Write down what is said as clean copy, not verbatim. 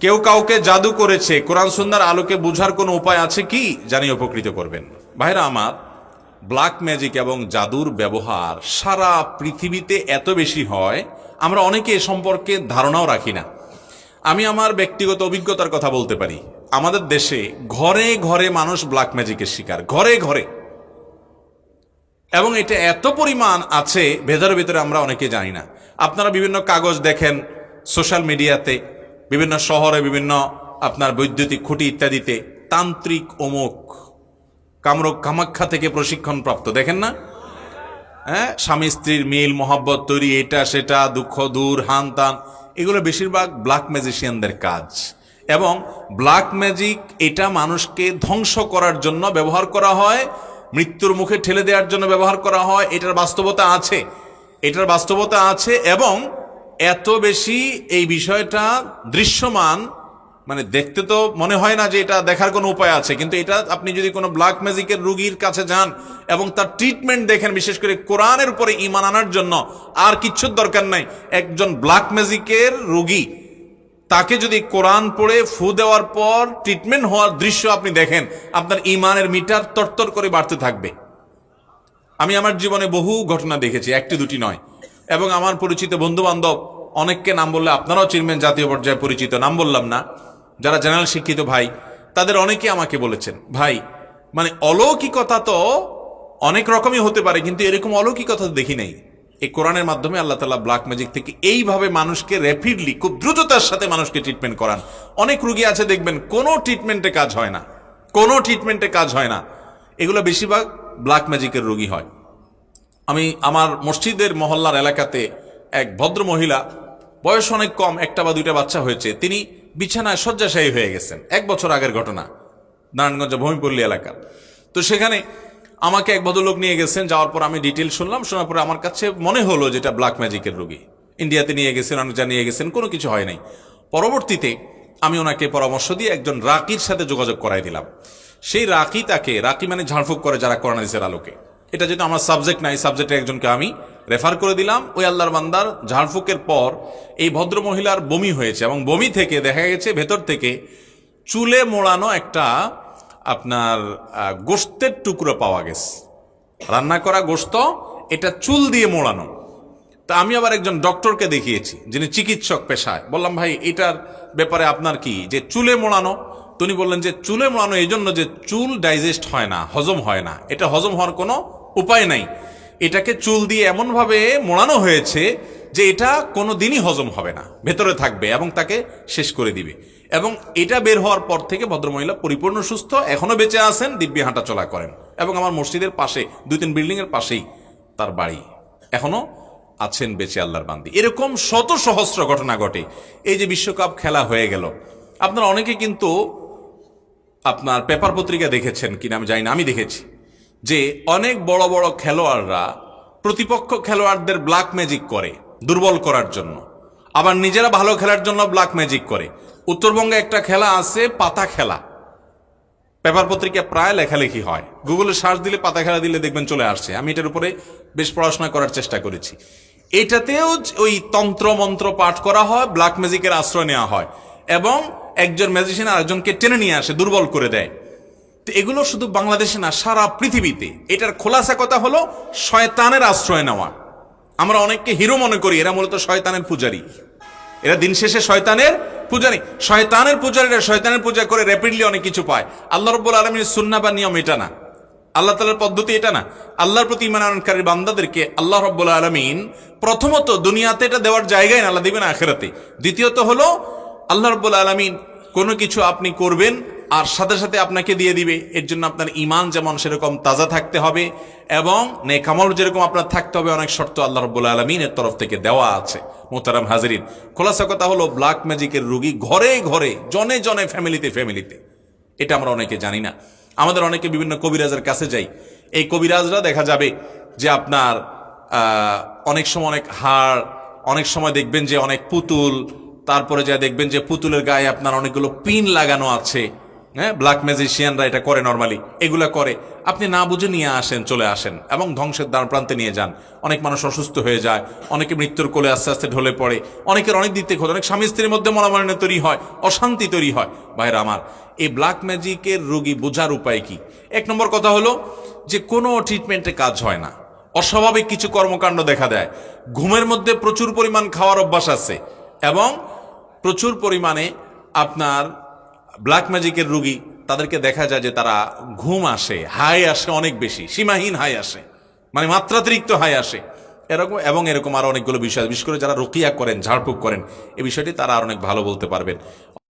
কেউ কাউকে জাদু করেছে, কোরআন সুন্নাহর আলোকে বুঝার কোনো উপায় আছে কি? জানিয়ে উপকৃত করবেন। ভাইরা আমার, ব্ল্যাক ম্যাজিক এবং জাদুর ব্যবহার সারা পৃথিবীতে এত বেশি হয়, আমরা অনেকে এ সম্পর্কে ধারণাও রাখি না। আমি আমার ব্যক্তিগত অভিজ্ঞতার কথা বলতে পারি। আমাদের দেশে ঘরে ঘরে মানুষ ব্ল্যাক ম্যাজিকের শিকার, ঘরে ঘরে, এবং এটা এত পরিমাণ আছে ভেতরে ভেতরে আমরা অনেকে জানি না। আপনারা বিভিন্ন কাগজ দেখেন সোশ্যাল মিডিয়াতে, বিভিন্ন শহরে, বিভিন্ন আপনার বৈদ্যুতিক খুঁটি ইত্যাদিতে তান্ত্রিক অমুক কামরূপ কামাখ্যা থেকে প্রশিক্ষণ প্রাপ্ত, দেখেন না? হ্যাঁ, স্বামী স্ত্রীর মিল মহব্বত তৈরি, এটা সেটা, দুঃখ দূর, হান তান, এগুলো বেশিরভাগ ব্ল্যাক ম্যাজিশিয়ানদের কাজ। এবং ব্ল্যাক ম্যাজিক এটা মানুষকে ধ্বংস করার জন্য ব্যবহার করা হয়, মৃত্যুর মুখে ঠেলে দেওয়ার জন্য ব্যবহার করা হয়। এটার বাস্তবতা আছে, এটার বাস্তবতা আছে। এবং এত বেশি এই বিষয়টা দৃশ্যমান, মানে দেখতে তো মনে হয় না যে এটা দেখার কোনো উপায় আছে, কিন্তু এটা আপনি যদি কোনো ব্ল্যাক ম্যাজিকের রোগীর কাছে যান এবং তার ট্রিটমেন্ট দেখেন, বিশেষ করে কোরআনের উপরে ঈমান আনার জন্য আর কিচ্ছুর দরকার নাই। একজন ব্ল্যাক ম্যাজিকের রোগী, তাকে যদি কোরআন পড়ে ফু দেওয়ার পর ট্রিটমেন্ট হওয়ার দৃশ্য আপনি দেখেন, আপনার ঈমানের মিটার তরতর করে বাড়তে থাকবে। আমি আমার জীবনে বহু ঘটনা দেখেছি, একটি দুটি নয়। এবং আমার পরিচিত বন্ধু বান্ধব অনেককে নাম বললে আপনারাও চিনবেন, জাতীয় পর্যায়ে পরিচিত, নাম বললাম না, যারা জেনারেল শিক্ষিত ভাই, তাদের অনেকে আমাকে বলেছেন, ভাই মানে অলৌকিকতা তো অনেক রকমই হতে পারে, কিন্তু এরকম অলৌকিকতা দেখি নাই। এই কোরআনের মাধ্যমে আল্লাহ তাআলা ব্ল্যাক ম্যাজিক থেকে এইভাবে মানুষকে র্যাপিডলি, খুব দ্রুততার সাথে মানুষকে ট্রিটমেন্ট করান। অনেক রোগী আছে দেখবেন কোনো ট্রিটমেন্টে কাজ হয় না, কোনো ট্রিটমেন্টে কাজ হয় না। এগুলো বেশিরভাগ ব্ল্যাক ম্যাজিকের রোগী হয়। আমি আমার মসজিদের মহল্লার এলাকাতে এক ভদ্র মহিলা, বয়স অনেক কম, একটা বা দুইটা বাচ্চা হয়েছে, তিনি বিছানায় শয্যাশায়ী হয়ে গেছেন। 1 বছর আগের ঘটনা, নারায়ণগঞ্জ ভূমিপল্লী এলাকার। তো সেখানে আমাকে এক ভদ্রলোক নিয়ে গেছেন, যাওয়ার পর আমি ডিটেল শুনলাম। শোনার পরে আমার কাছে মনে হলো যেটা ব্ল্যাক ম্যাজিকের রোগী। ইন্ডিয়াতে নিয়ে গেছেন, অনেক জায়গায় নিয়ে গেছেন, কোনো কিছু হয় নাই। পরবর্তীতে আমি ওনাকে পরামর্শ দিয়ে একজন রাকির সাথে যোগাযোগ করাই দিলাম। সেই রাকি, রাকি মানে ঝাড়ফুঁক করে যারা কোরআন হাদিসের আলোকে, এটা যেটা আমার সাবজেক্ট নাই, সাবজেক্টে একজনকে আমি রেফার করে দিলাম। ওই আল্লাহর বান্দার ঝাড়ফুঁকের পর এই ভদ্র মহিলার বমি হয়েছে, এবং বমি থেকে দেখা গেছে ভেতর থেকে চুলে মোড়ানো একটা আপনার গোশতের টুকরো পাওয়া গেছে, রান্না করা গোশত, এটা চুল দিয়ে মোড়ানো। তা আমি আবার একজন ডক্টরকে দেখিয়েছি, যিনি চিকিৎসক পেশায়। বললাম, ভাই এটার ব্যাপারে আপনার কি, যে চুলে মোড়ানো? তিনি বললেন যে চুলে মোড়ানো এই জন্য যে চুল ডাইজেস্ট হয় না, হজম হয় না, এটা হজম হওয়ার কোনো উপায় নাই। এটাকে চুল দিয়ে এমনভাবে মোড়ানো হয়েছে যে এটা কোনো দিনই হজম হবে না, ভেতরে থাকবে এবং তাকে শেষ করে দিবে। এবং এটা বের হওয়ার পর থেকে ভদ্রমহিলা পরিপূর্ণ সুস্থ, এখনো বেঁচে আছেন, দিব্যি হাঁটা চলা করেন। এবং আমার মসজিদের পাশে 2-3 বিল্ডিংয়ের পাশেই তার বাড়ি, এখনো আছেন বেঁচে আল্লাহর বান্দি। এরকম শত সহস্র ঘটনা ঘটে। এই যে বিশ্বকাপ খেলা হয়ে গেল, আপনারা অনেকে কিন্তু আপনার পেপার পত্রিকা দেখেছেন কিনা আমি জানি না, আমি দেখেছি যে অনেক বড় বড় খেলোয়াড়রা প্রতিপক্ষ খেলোয়াড়দের ব্ল্যাক ম্যাজিক করে দুর্বল করার জন্য, আবার নিজেরা ভালো খেলার জন্য ব্ল্যাক ম্যাজিক করে। উত্তরবঙ্গে একটা খেলা আছে, পাতা খেলা, পেপার পত্রিকা প্রায় লেখালেখি হয়, গুগলে সার্চ দিলে পাতা খেলা দিলে দেখবেন চলে আসছে। আমি এটার উপরে বেশ পড়াশোনা করার চেষ্টা করেছি। এটাতেও ওই তন্ত্র মন্ত্র পাঠ করা হয়, ব্ল্যাক ম্যাজিকের আশ্রয় নেওয়া হয়, এবং একজন ম্যাজিশিয়ান আরেকজনকে টেনে নিয়ে আসে, দুর্বল করে দেয়। তো এগুলো শুধু বাংলাদেশে না, সারা পৃথিবীতে। এটার খোলাসা কথা হলো শয়তানের আশ্রয় নেওয়া। আমরা অনেককে হিরো মনে করি, এরা মূলত শয়তানের পূজারী। এরা দিন শেষে শয়তানের পূজারী। শয়তানের পূজারীরা শয়তানের পূজা করে র্যাপিডলি অনেক কিছু পায়। আল্লাহ রাব্বুল আলামিনের সুন্নাহ বা নিয়ম এটা না, আল্লাহ তাআলার পদ্ধতি এটা না। আল্লাহর প্রতি ঈমান আনয়নকারী বান্দাদেরকে আল্লাহ রাব্বুল আলামিন প্রথমত দুনিয়াতে এটা দেওয়ার জায়গায় না, আল্লাহ দিবেন আখিরাতে। দ্বিতীয়ত হলো আল্লাহ রাব্বুল আলামিন কোনো কিছু আপনি করবেন আর সাথে সাথে আপনাকে দিয়ে দিবে। এর জন্য আপনার ঈমান যেমন সেরকম তাজা থাকতে হবে, এবং নেক আমল যেরকম আপনার থাকতে হবে, অনেক শর্ত আল্লাহ রাব্বুল আলামিনের তরফ থেকে দেওয়া আছে। মোহতারাম হাজিরিন, খোলাসা কথা হলো ব্ল্যাক ম্যাজিকের রোগী ঘরে ঘরে, জনে জনে, ফ্যামিলিতে ফ্যামিলিতে। এটা আমরা অনেকে জানি না। আমাদের অনেকে বিভিন্ন কবিরাজের কাছে যাই। এই কবিরাজরা দেখা যাবে যে আপনার অনেক সময় অনেক হাড়, অনেক সময় দেখবেন যে অনেক পুতুল, তারপরে যা দেখবেন যে পুতুলের গায়ে আপনার অনেকগুলো পিন লাগানো আছে, হ্যাঁ, ব্ল্যাক ম্যাজিশিয়ানরা এটা করে নর্মালি, এগুলা করে। আপনি না বুঝে নিয়ে আসেন, চলে আসেন এবং ধ্বংসের দ্বার প্রান্তে নিয়ে যান। অনেক মানুষ অসুস্থ হয়ে যায়, অনেকে মৃত্যুর কোলে আস্তে আস্তে ঢলে পড়ে, অনেকের অনেক দিক থেকে অনেক স্বামী স্ত্রীর মধ্যে মনোমালিন্য তৈরি হয়, অশান্তি তৈরি হয়। ভাইরা আমার, এই ব্ল্যাক ম্যাজিকের রোগী বোঝার উপায় কি? এক নম্বর কথা হলো যে কোনো ট্রিটমেন্টে কাজ হয় না, অস্বাভাবিক কিছু কর্মকাণ্ড দেখা দেয়। ঘুমের মধ্যে প্রচুর পরিমাণ খাওয়ার অভ্যাস আছে এবং প্রচুর পরিমাণে আপনার ব্ল্যাক ম্যাজিকের রোগী, তাদেরকে দেখা যায় যে তারা ঘুম আসে, হাই আসে অনেক বেশি, সীমাহীন হাই আসে, মানে মাত্রাতিরিক্ত হাই আসে এরকম। এবং এরকম আরো অনেকগুলো বিষয়, বিশেষ করে যারা রুকিয়া করেন, ঝাড়ফুঁক করেন, এই বিষয়টি তারা আর অনেক ভালো বলতে পারবেন।